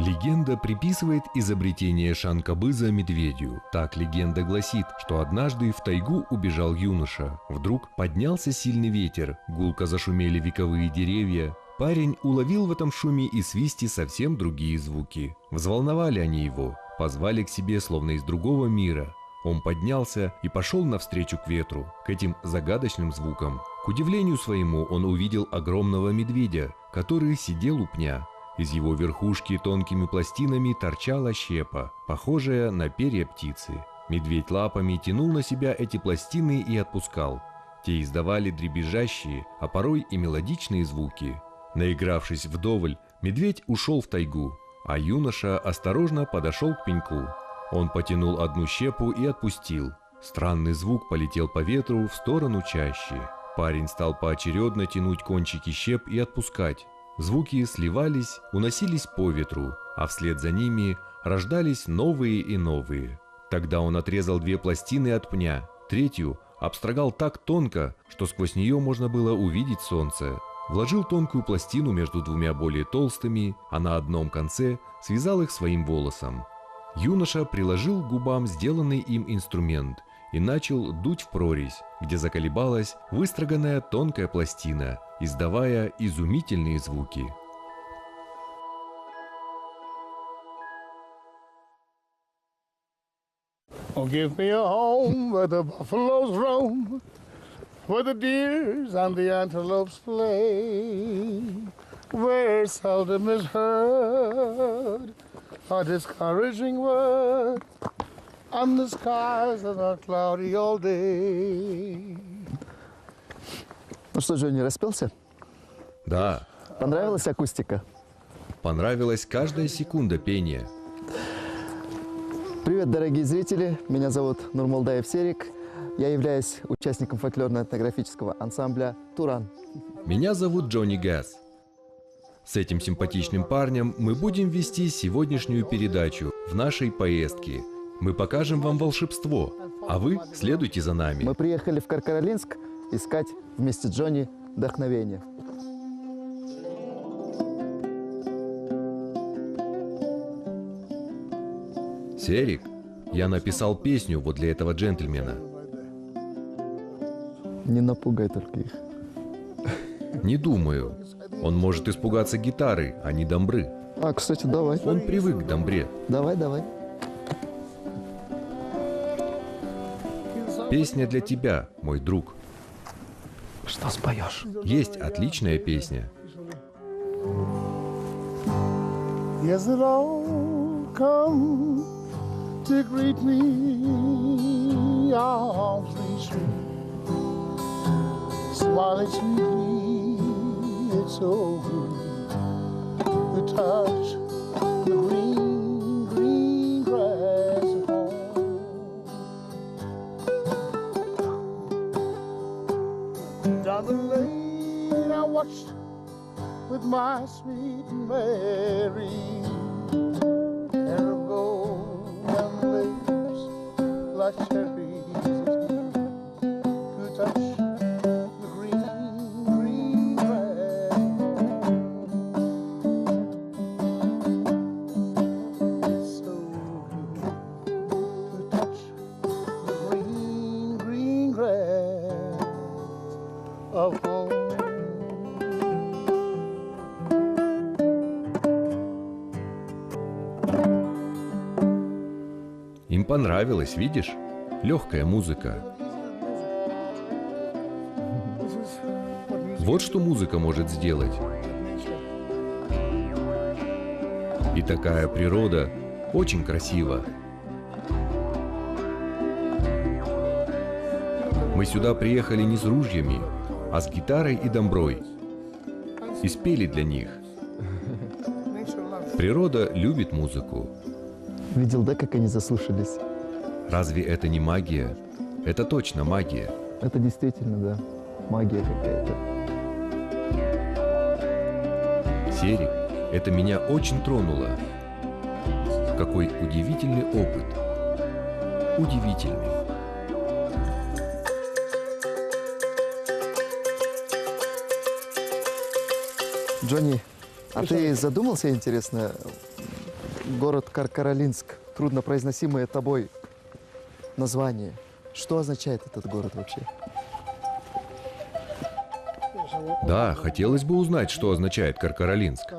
Легенда приписывает изобретение шанкобыза медведю. Так легенда гласит, что однажды в тайгу убежал юноша. Вдруг поднялся сильный ветер, гулко зашумели вековые деревья. Парень уловил в этом шуме и свисте совсем другие звуки. Взволновали они его, позвали к себе словно из другого мира. Он поднялся и пошел навстречу к ветру, к этим загадочным звукам. К удивлению своему он увидел огромного медведя, который сидел у пня. Из его верхушки тонкими пластинами торчала щепа, похожая на перья птицы. Медведь лапами тянул на себя эти пластины и отпускал. Те издавали дребезжащие, а порой и мелодичные звуки. Наигравшись вдоволь, медведь ушел в тайгу, а юноша осторожно подошел к пеньку. Он потянул одну щепу и отпустил. Странный звук полетел по ветру в сторону чащи. Парень стал поочередно тянуть кончики щеп и отпускать. Звуки сливались, уносились по ветру, а вслед за ними рождались новые и новые. Тогда он отрезал две пластины от пня, третью обстрогал так тонко, что сквозь нее можно было увидеть солнце. Вложил тонкую пластину между двумя более толстыми, а на одном конце связал их своим волосом. Юноша приложил к губам сделанный им инструмент и начал дуть в прорезь, где заколебалась выстроганная тонкая пластина, издавая изумительные звуки. Oh, give me a home where the buffaloes roam, where the deers and the antelopes play, where seldom is heard a discouraging word, and the skies are not cloudy all day. Ну что, Джонни, распелся? Да, Понравилась акустика? понравилась каждая секунда пения. Привет, дорогие зрители! Меня зовут Нурмолдаев Серик. Я являюсь участником фольклорно-этнографического ансамбля «Туран». Меня зовут Джонни Газ. С этим симпатичным парнем мы будем вести сегодняшнюю передачу в нашей поездке. Мы покажем вам волшебство, а вы следуйте за нами. Мы приехали в Каркаролинск искать вместе с Джонни вдохновение. Серик, я написал песню вот для этого джентльмена. Не напугай только их. Не думаю. Он может испугаться гитары, а не домбры. А, кстати, давай. Он привык к домбре. Давай, давай. Песня для тебя, мой друг. Что споешь? Есть отличная песня. Yes, it all come to greet me, arms reach me, smiling sweetly, it's so good to touch the green, green grass at home. Down the lane I watched with my sweet Mary, hair of gold and lips like cherries, to touch the green, green grass. It's so good to touch the green, green grass of home. Им понравилось, видишь? Легкая музыка. Вот что музыка может сделать. И такая природа очень красива. Мы сюда приехали не с ружьями, а с гитарой и домброй. И спели для них. Природа любит музыку. Видел, да, как они заслушались? Разве это не магия? Это точно магия. Это действительно, да, магия какая-то. Серик, это меня очень тронуло. Какой удивительный опыт. Удивительный. Джонни, а ты задумался, интересно, город Каркаралинск, труднопроизносимое тобой название. Что означает этот город вообще? Да, хотелось бы узнать, что означает Каркаралинск.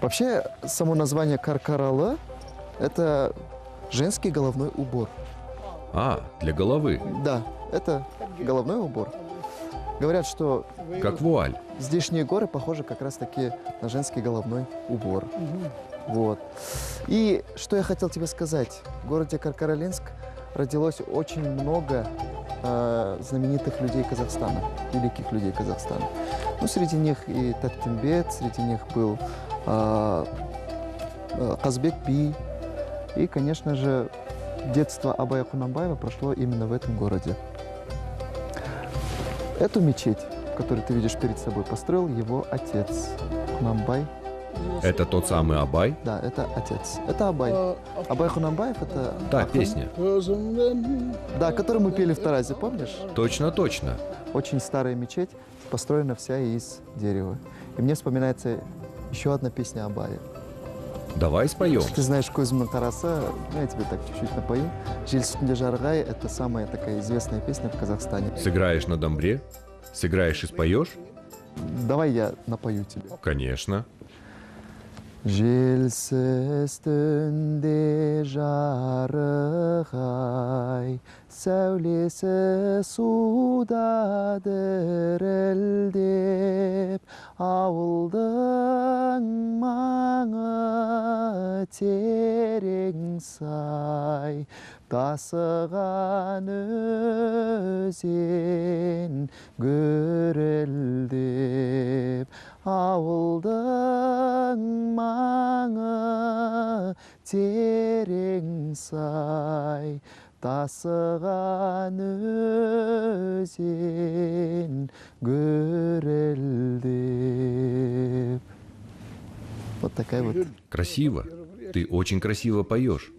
Вообще, само название Каркаралы – это женский головной убор. А, для головы. Да, это головной убор. Говорят, что Как вуаль. здешние горы похожи как раз-таки на женский головной убор. Вот. И что я хотел тебе сказать. В городе Каркаралинск родилось очень много знаменитых людей Казахстана, великих людей Казахстана. Ну, среди них и Таттимбет, среди них был Казбек Би. И, конечно же, детство Абая Кунанбаева прошло именно в этом городе. Эту мечеть, которую ты видишь перед собой, построил его отец Кунанбай. Это тот самый Абай? Да, это отец. Это Абай. Абай Кунанбаев – это… Да, песня. Да, которую мы пели в Таразе, помнишь? Точно, точно. Очень старая мечеть, построена вся из дерева. И мне вспоминается еще одна песня Абая. Давай споем. Ты знаешь Көзімнің қарасы, ну, я тебе так чуть-чуть напою. Жел үстінде жарғай – это самая такая известная песня в Казахстане. Сыграешь на домбре? Сыграешь и споешь? Давай я напою тебе. Конечно. Желсіз түнде жарығай, сәулесі суда дірілдеп, ауылдың маңы терең сай, тасыған өзен гүрілдеп, ауылдың маңы терең сай, тасыған өзен гүрілдеп. Вот такая вот. Красиво. Ты очень красиво поешь.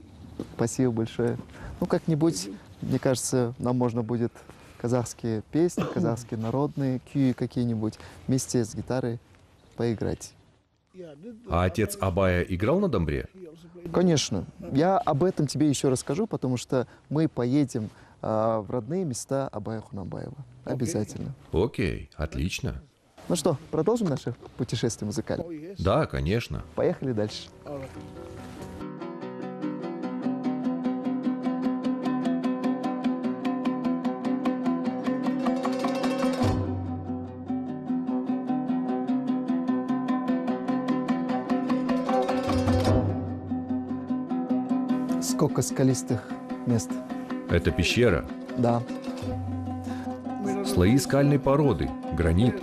Спасибо большое. Ну, как-нибудь, мне кажется, нам можно будет казахские песни, казахские народные кюи какие-нибудь вместе с гитарой поиграть. А отец Абая играл на домбре? Конечно. Я об этом тебе еще расскажу, потому что мы поедем в родные места Абая Кунанбаева. Обязательно. Окей, отлично. Ну что, продолжим наше путешествие музыкальное? Да, конечно. Поехали дальше. Сколько скалистых мест. Это пещера. Да. Слои скальной породы, гранит.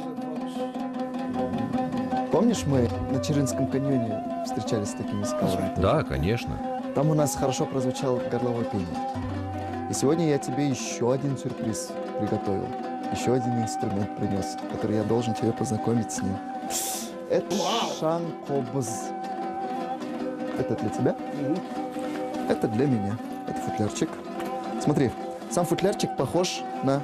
Помнишь, мы на Чиринском каньоне встречались с такими скалами? Да, конечно. Там у нас хорошо прозвучало горловое пение. И сегодня я тебе еще один сюрприз приготовил. Еще один инструмент принес, который я должен тебе познакомить с ним. Это шанкобыз. Это для тебя? Это для меня. Это футлярчик. Смотри, сам футлярчик похож на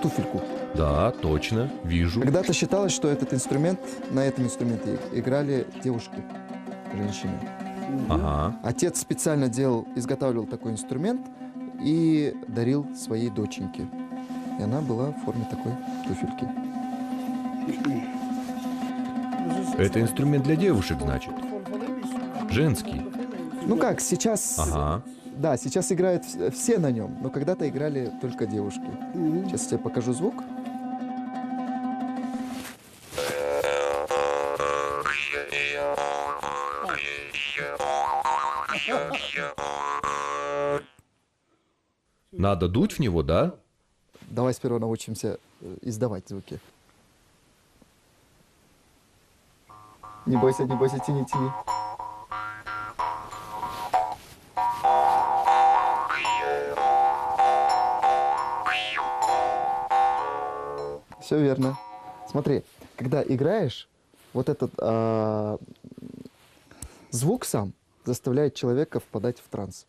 туфельку. Да, точно, вижу. Когда-то считалось, что этот инструмент, на этом инструменте играли девушки, женщины. Ага. Отец специально изготавливал такой инструмент и дарил своей доченьке. И она была в форме такой туфельки. Это инструмент для девушек, значит? Женский. Ну как, сейчас… Ага. Да, сейчас играют все на нем, но когда-то играли только девушки. Сейчас я тебе покажу звук. Надо дуть в него, да? Давай сперва научимся издавать звуки. Не бойся, тяни, тяни. Все верно. Смотри, когда играешь, вот этот звук сам заставляет человека впадать в транс.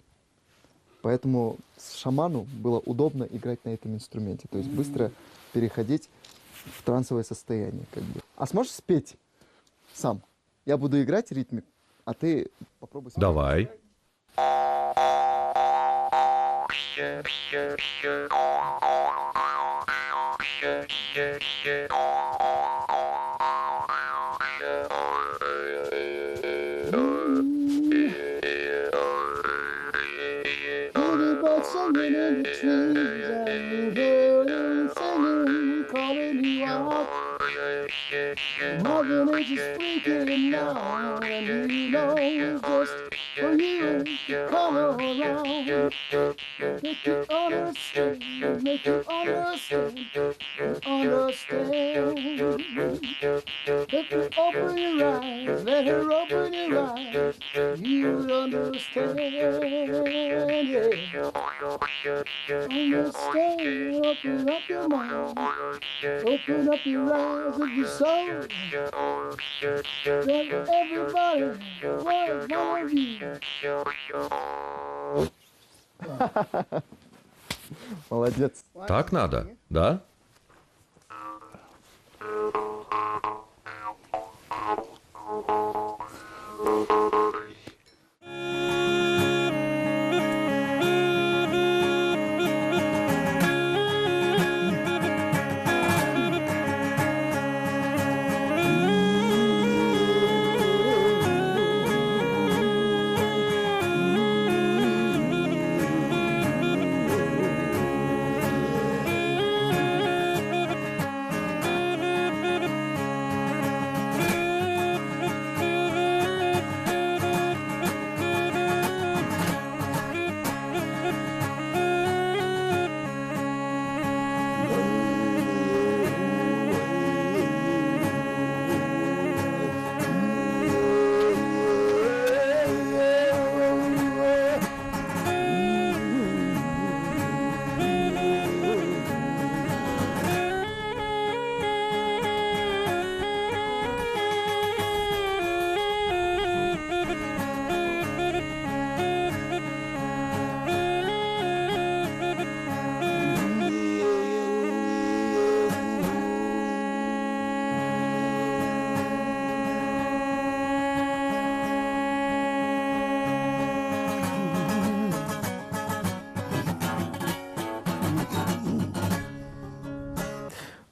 Поэтому шаману было удобно играть на этом инструменте, то есть быстро переходить в трансовое состояние. Как бы. А сможешь спеть сам? Я буду играть ритмик, А ты попробуй. Давай. Singing in the trees and birds singing, calling you out. Mother Nature's freaking out, and you know it's just for you to come around. Make you understand, make you understand, understand. Let her open your eyes, let her open your eyes. You'll understand, yeah. Understand, open up your mind, open up your eyes of your soul. Let everybody want more of you. Молодец. Так надо, да?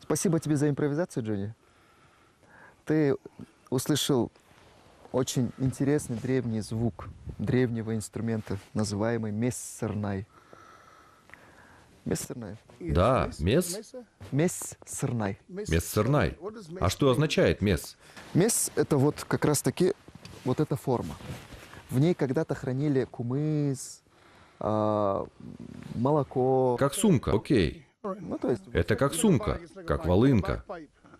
Спасибо тебе за импровизацию, Джонни. Ты услышал очень интересный древний звук древнего инструмента, называемый мессернай. Мессернай. Да, мес. Мессернай. Мессернай. А что означает мес? Мес – это вот как раз-таки вот эта форма. В ней когда-то хранили кумыс, молоко. Как сумка, окей. Ну, то есть, Это как сумка, как волынка.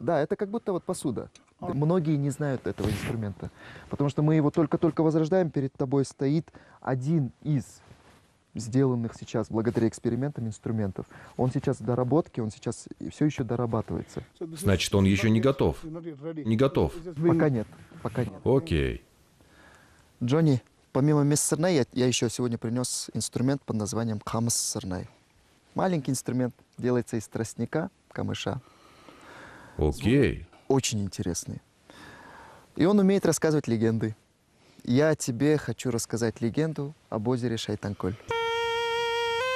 да, это как будто вот посуда. Многие не знают этого инструмента, потому что мы его только-только возрождаем. Перед тобой стоит один из сделанных сейчас благодаря экспериментам инструментов. Он сейчас в доработке, он сейчас все еще дорабатывается. Значит, он еще не готов. Не готов. Пока нет, пока нет. Окей. Джонни, помимо мессернай, я еще сегодня принес инструмент под названием камссернай. Маленький инструмент, делается из тростника, камыша. Окей. Очень интересный. И он умеет рассказывать легенды. Я тебе хочу рассказать легенду об озере Шайтанколь.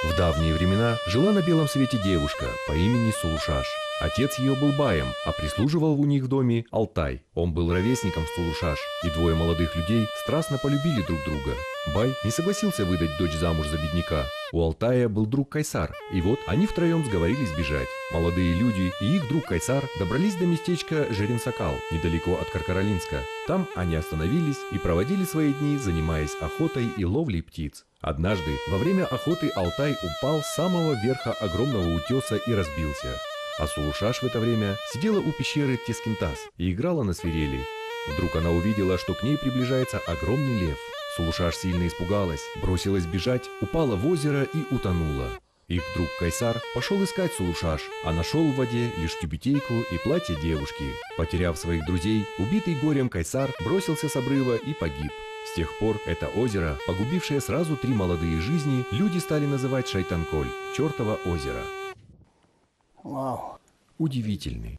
В давние времена жила на белом свете девушка по имени Сулушаш. Отец ее был баем, а прислуживал у них в доме Алтай. Он был ровесником Сулушаш, и двое молодых людей страстно полюбили друг друга. Бай не согласился выдать дочь замуж за бедняка. У Алтая был друг Кайсар, и вот они втроем сговорились бежать. Молодые люди и их друг Кайсар добрались до местечка Жеренсакал, недалеко от Каркаралинска. Там они остановились и проводили свои дни, занимаясь охотой и ловлей птиц. Однажды во время охоты Алтай упал с самого верха огромного утеса и разбился. А Сулушаш в это время сидела у пещеры Тескинтас и играла на свирели. Вдруг она увидела, что к ней приближается огромный лев. Сулушаш сильно испугалась, бросилась бежать, упала в озеро и утонула. Их друг Кайсар пошел искать Сулушаш, а нашел в воде лишь тюбетейку и платье девушки. Потеряв своих друзей, убитый горем Кайсар бросился с обрыва и погиб. С тех пор это озеро, погубившее сразу 3 молодые жизни, люди стали называть Шайтанколь – чертово озеро. Wow. Удивительный.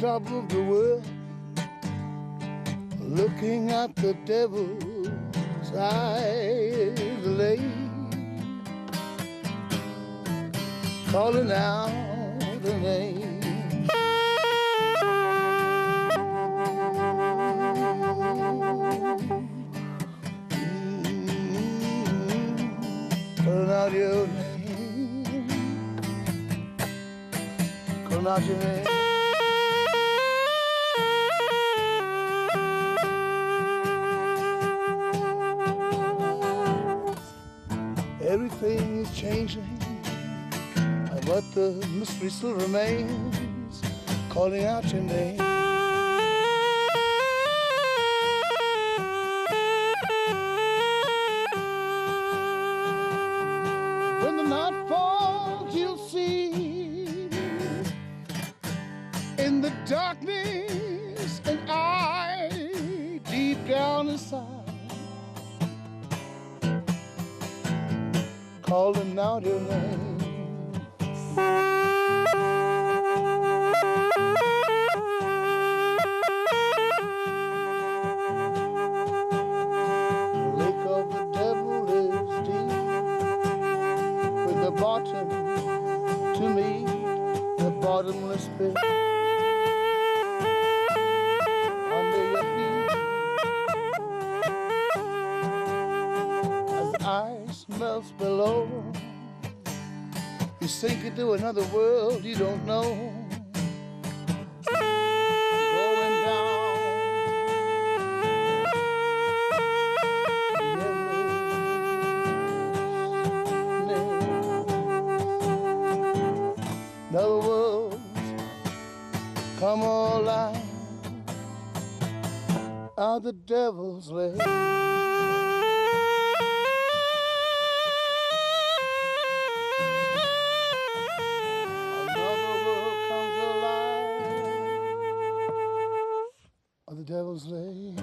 top of the world, looking at the devil's eyes, lay, calling out the name. Calling out your name, calling out your name. Everything is changing, but the mystery still remains, calling out your name. When the night falls, you'll see in the darkness an eye deep down inside, calling out your name. The lake of the devil is deep, with the bottom to meet the bottomless pit. Under your feet, as the ice melts below, you sink into another world you don't know. Going down. Another world come alive out the devil's lair. The devil's lay.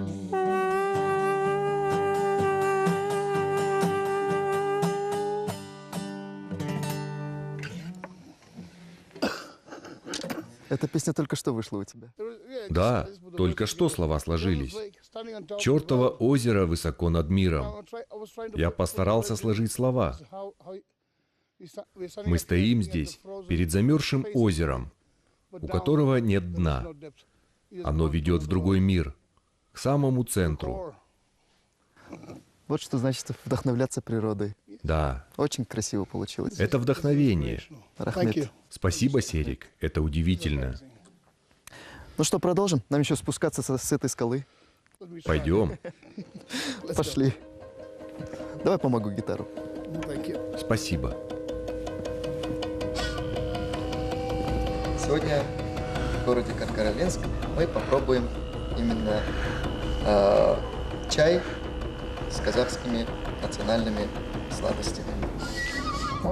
Эта песня только что вышла у тебя. Да, только что слова сложились. Чёртово озеро высоко над миром. Я постарался сложить слова. Мы стоим здесь, перед замерзшим озером, у которого нет дна. Оно ведет в другой мир, к самому центру. Вот что значит вдохновляться природой. Да, Очень красиво получилось. это вдохновение. Рахмет. Спасибо, Серик, это удивительно. Ну что, продолжим? Нам еще спускаться с этой скалы. Пойдем. Пошли. Давай помогу гитару. Спасибо. Сегодня в городе Каркаралинск мы попробуем именно чай с казахскими национальными сладостями.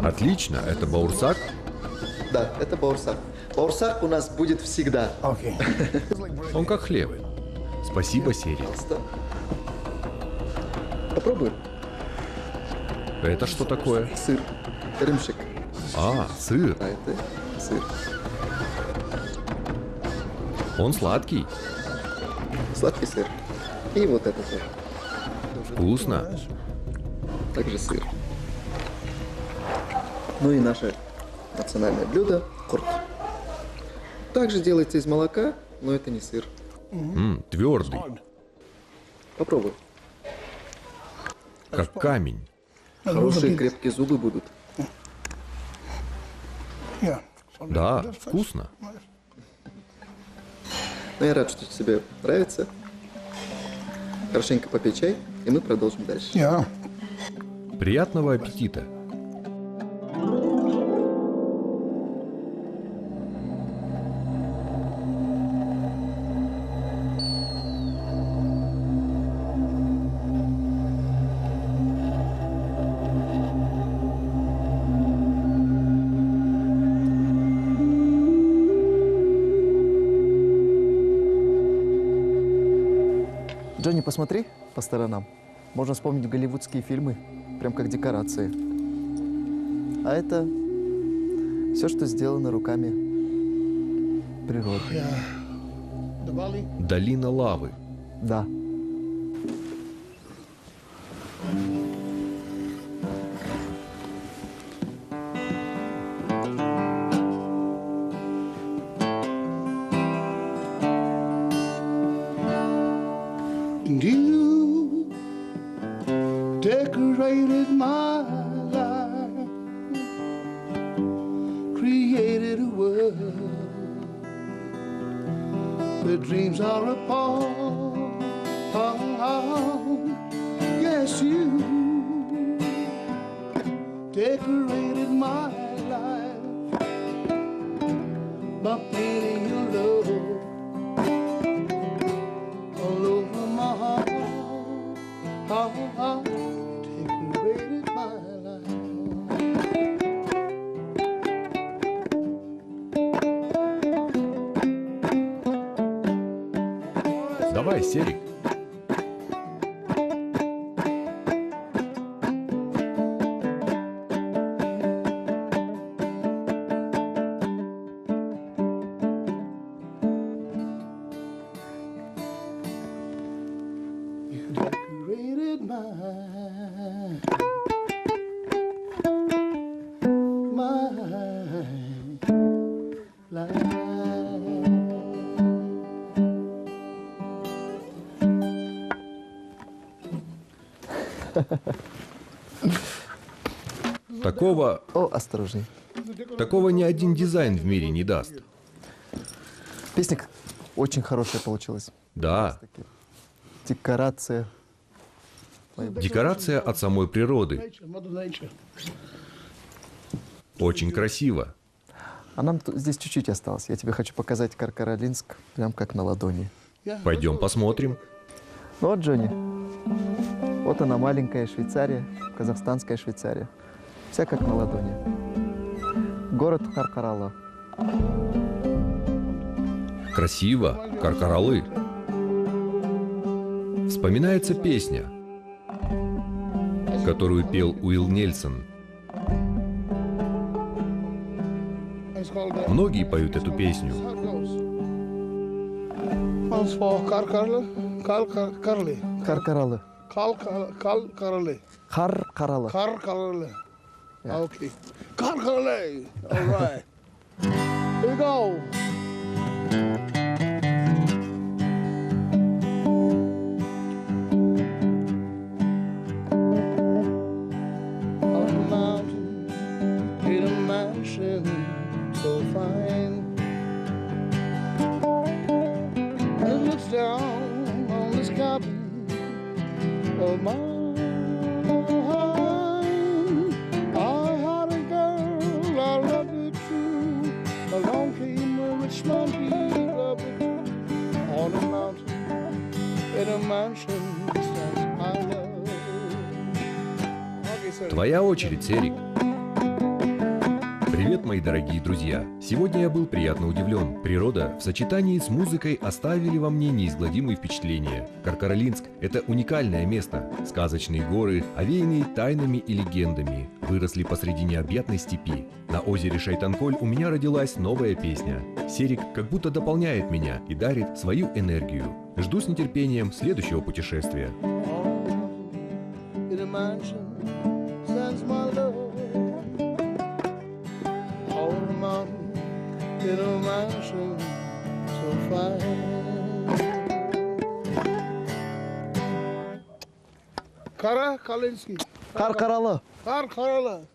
Отлично, это баурсак? Да, это баурсак. Баурсак у нас будет всегда. Он как хлеб. Спасибо, Серик. Пожалуйста. Попробуем. Это что такое? Сыр. Рымшик. А, сыр. А это сыр. Он сладкий. Сладкий сыр. И вот это тоже. Вкусно. Также сыр. Ну и наше национальное блюдо – курт. Также делается из молока, но это не сыр. Твердый, Попробуй. как камень. Хорошие крепкие зубы будут. Да, вкусно. Но я рад, что тебе нравится. Хорошенько попей чай, и мы продолжим дальше. Приятного аппетита. Джонни, посмотри по сторонам. Можно вспомнить голливудские фильмы, прям как декорации. А это все, что сделано руками природы. The valley. Долина лавы. Да. And you decorated my life, created a world where dreams are apart. Yes, you decorated my life by painting your love all over my heart. Decorated my life. Давай, Серик. You decorated my life. Такого ни один дизайн в мире не даст. Песня очень хорошая получилась. Да, Декорация. декорация от самой природы. Mother Nature. Очень красиво. А нам здесь чуть-чуть осталось. Я тебе хочу показать Каркаралинск прям как на ладони. Пойдем посмотрим. Ну вот, Джонни. Вот она, маленькая Швейцария, казахстанская Швейцария. Вся как на ладони. Город Каркарала. Красиво, Каркаралы. Вспоминается песня, которую пел Уилл Нельсон. It's called the Многие поют эту песню. how it goes. Once for Karkarlı. Каркаралы. Karkarlı. Каркаралы. Karkarlı. Yeah. Okay. Karkarlı. All right. Here we go. On a mountain, in a mansion so fine, it looks down on this cabin of mine. I had a girl, I loved her true. Along came a rich man, he loved her too. On a mountain, in a mansion, stands my love. Okay, sir. Твоя очередь, Серик. Привет, мои дорогие друзья! Сегодня я был приятно удивлен. Природа в сочетании с музыкой оставили во мне неизгладимые впечатления. Каркаралинск – это уникальное место. Сказочные горы, овеянные тайнами и легендами, выросли посреди необъятной степи. На озере Шайтанколь у меня родилась новая песня. Серик как будто дополняет меня и дарит свою энергию. Жду с нетерпением следующего путешествия. In a mansion stands my love. On a mountain, in a mansion so fine. Kara Kalinski. Каркаралы. Karkaralı.